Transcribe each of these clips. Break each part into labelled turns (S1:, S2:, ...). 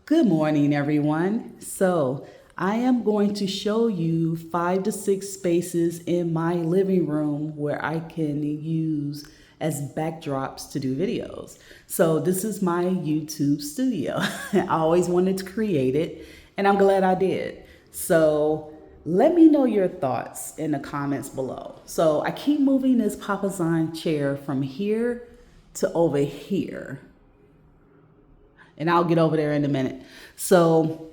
S1: Good morning, everyone. So, I am going to show you 5 to 6 spaces in my living room where I can use as backdrops to do videos. So, this is my YouTube studio. I always wanted to create it, and I'm glad I did. So, let me know your thoughts in the comments below. So, I keep moving this Papazine chair from here to over here, and I'll get over there in a minute. So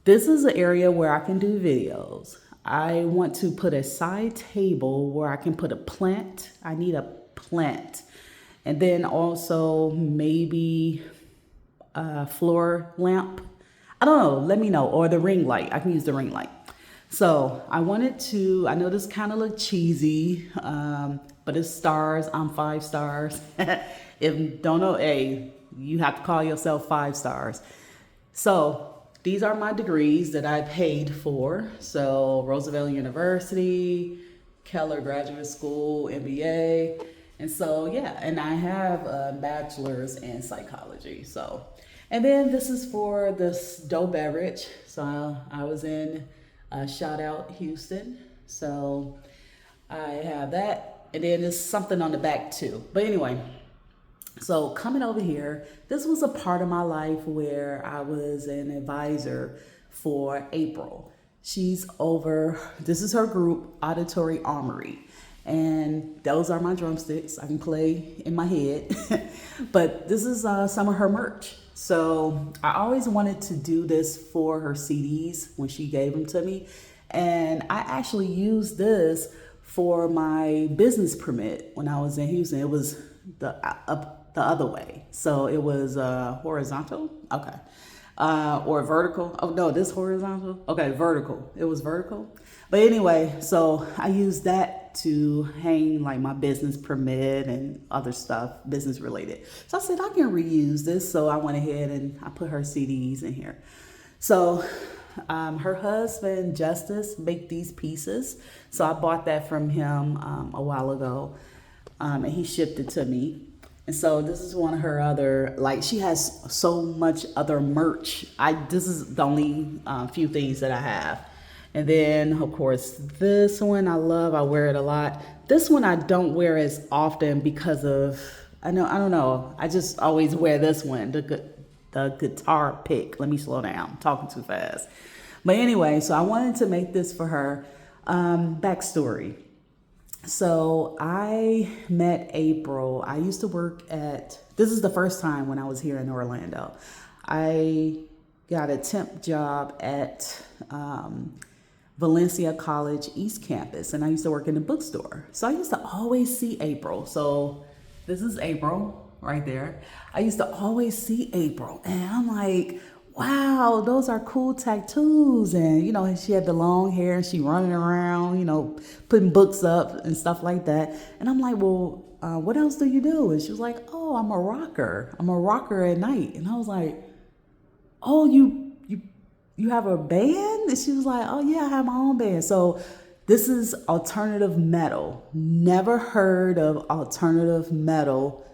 S1: this is an area where I can do videos. I want to put a side table where I can put a plant. I need a plant. And then also maybe a floor lamp. I don't know, let me know. Or the ring light, I can use the ring light. So I know this kind of look cheesy, but it's stars, I'm 5 stars. If don't know, you have to call yourself 5 stars. So these are my degrees that I paid for. So Roosevelt University, Keller Graduate School, MBA. And so, yeah, and I have a bachelor's in psychology. So, and then this is for this dough beverage. So I was in shout out Houston. So I have that. And then there's something on the back too. But anyway, so coming over here, this was a part of my life where I was an advisor for April. This is her group, Auditory Armory. And those are my drumsticks. I can play in my head. But this is some of her merch. So I always wanted to do this for her CDs when she gave them to me. And I actually used this for my business permit when I was in Houston. It was the other way. So it was horizontal. Okay. Or vertical. Oh no, this horizontal. Okay, vertical. It was vertical. But anyway, so I used that to hang like my business permit and other stuff, business related. So I said I can reuse this. So I went ahead and I put her CDs in here. So her husband Justice make these pieces. So I bought that from him a while ago, and he shipped it to me. And so this is one of her other, like she has so much other merch. This is the only few things that I have. And then of course this one I love, I wear it a lot. This one I don't wear as often because of, I don't know. I just always wear this one, the guitar pick. Let me slow down, I'm talking too fast. But anyway, so I wanted to make this for her. Backstory. So I met April. I used to work this is the first time when I was here in Orlando. I got a temp job at Valencia College East Campus, and I used to work in the bookstore. So I used to always see April. So this is April right there. I used to always see April, and I'm like, wow, those are cool tattoos. And, she had the long hair and she running around, putting books up and stuff like that. And I'm like, well, what else do you do? And she was like, oh, I'm a rocker. I'm a rocker at night. And I was like, oh, you have a band? And she was like, oh yeah, I have my own band. So this is alternative metal. Never heard of alternative metal.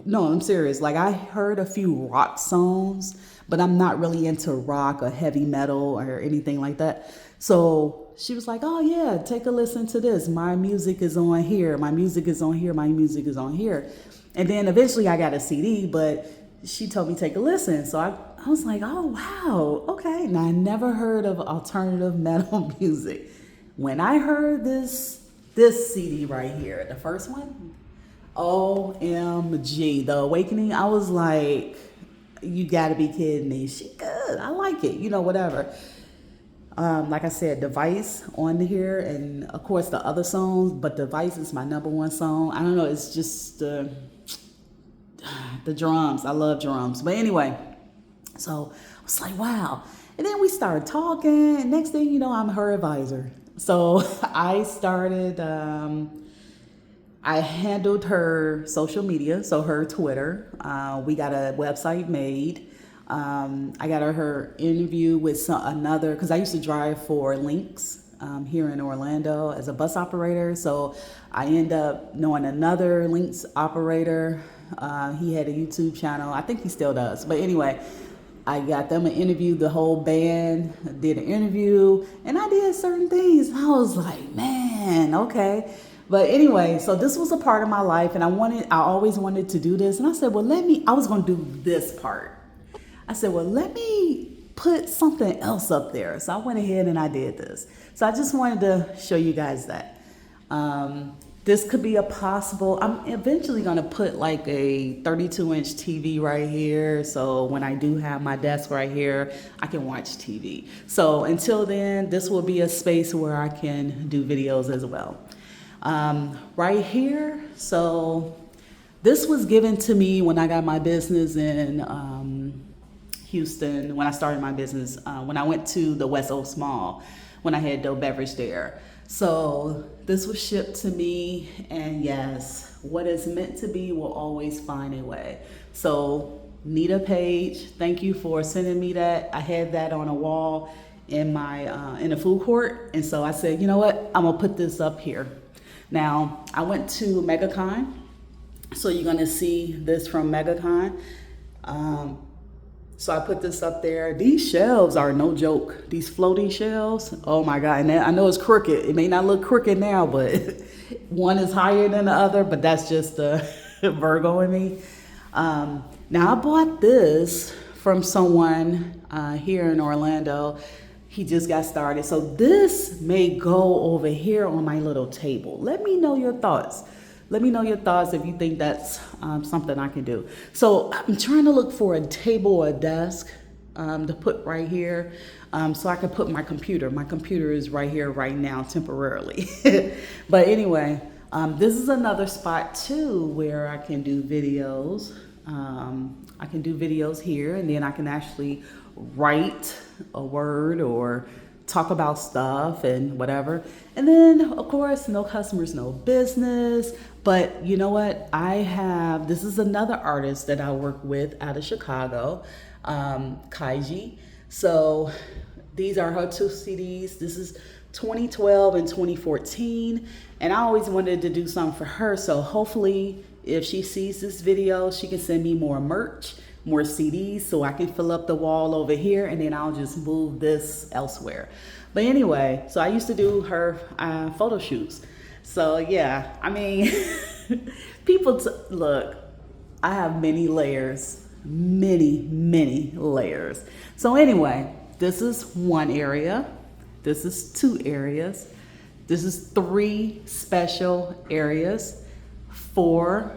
S1: No, I'm serious. Like I heard a few rock songs, but I'm not really into rock or heavy metal or anything like that. So she was like, oh yeah, take a listen to this. My music is on here. My music is on here. My music is on here. And then eventually I got a CD, but she told me take a listen. So I was like, oh wow, okay. Now I never heard of alternative metal music. When I heard this CD right here, the first one, OMG, The Awakening, I was like, you gotta be kidding me. She good. I like it. Whatever. Like I said, Device on here, and of course the other songs, but Device is my number one song. I don't know, it's just the drums. I love drums. But anyway, so I was like, wow. And then we started talking, and next thing you know, I'm her advisor. So I started I handled her social media, so her Twitter. We got a website made. I got her interview with another, because I used to drive for Lynx here in Orlando as a bus operator. So I end up knowing another Lynx operator. He had a YouTube channel. I think he still does. But anyway, I got them an interview, the whole band did an interview, and I did certain things. I was like, man, okay. But anyway, so this was a part of my life, and I always wanted to do this. And I said, well, I was going to do this part. I said, well, let me put something else up there. So I went ahead and I did this. So I just wanted to show you guys that. This could be a possible, I'm eventually going to put like a 32-inch TV right here. So when I do have my desk right here, I can watch TV. So until then, this will be a space where I can do videos as well. Right here, so this was given to me when I got my business in Houston, when I started my business, when I went to the West Oaks Mall, when I had Doe Beverage there. So this was shipped to me, and yes, what is meant to be will always find a way. So Nita Page, thank you for sending me that. I had that on a wall in my in the food court, and so I said, you know what, I'm gonna put this up here. Now I went to MegaCon, so you're gonna see this from MegaCon. So I put this up there. These shelves are no joke. These floating shelves, oh my God. And I know it's crooked. It may not look crooked now, but one is higher than the other, but that's just the Virgo in me. Now I bought this from someone here in Orlando. He just got started. So this may go over here on my little table. Let me know your thoughts. Let me know your thoughts if you think that's something I can do. So I'm trying to look for a table or a desk to put right here so I can put my computer. My computer is right here right now temporarily. But anyway, this is another spot too where I can do videos. I can do videos here, and then I can actually write a word or talk about stuff and whatever. And then of course, no customers, no business. But you know what? This is another artist that I work with out of Chicago, Kaiji. So these are her two CDs. This is 2012 and 2014. And I always wanted to do something for her. So hopefully if she sees this video, she can send me more merch, more CDs, so I can fill up the wall over here, and then I'll just move this elsewhere. But anyway, so I used to do her photo shoots. So yeah, I mean, look, I have many layers, many layers. So anyway, this is one area, this is two areas, this is 3 special areas, 4,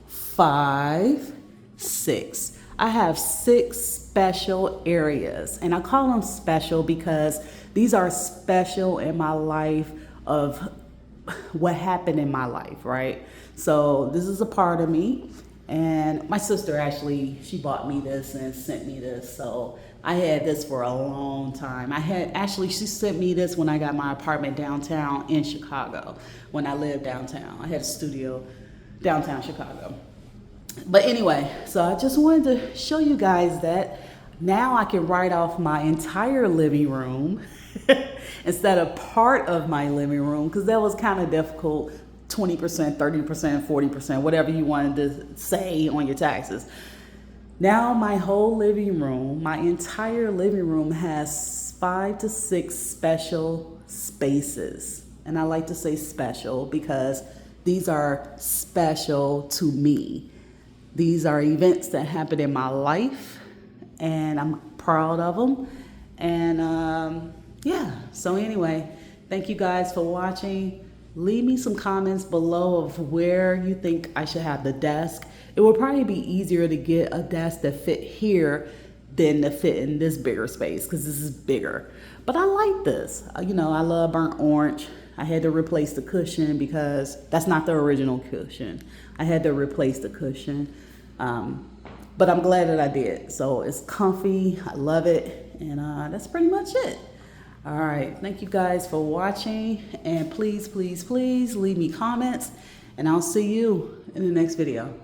S1: 5, 6. I have 6 special areas, and I call them special because these are special in my life of what happened in my life, right? So this is a part of me, and my sister actually, she bought me this and sent me this. So I had this for a long time. She sent me this when I got my apartment downtown in Chicago, when I lived downtown. I had a studio downtown Chicago. But anyway, so I just wanted to show you guys that now I can write off my entire living room instead of part of my living room, because that was kind of difficult, 20%, 30%, 40%, whatever you wanted to say on your taxes. Now my whole living room, my entire living room has 5 to 6 special spaces. And I like to say special because these are special to me. These are events that happened in my life, and I'm proud of them. And yeah, so anyway, thank you guys for watching. Leave me some comments below of where you think I should have the desk. It would probably be easier to get a desk that fit here than to fit in this bigger space, because this is bigger. But I like this. You know, I love burnt orange. I had to replace the cushion because that's not the original cushion. I had to replace the cushion. But I'm glad that I did. So it's comfy, I love it, and that's pretty much it. All right, thank you guys for watching, and please leave me comments, and I'll see you in the next video.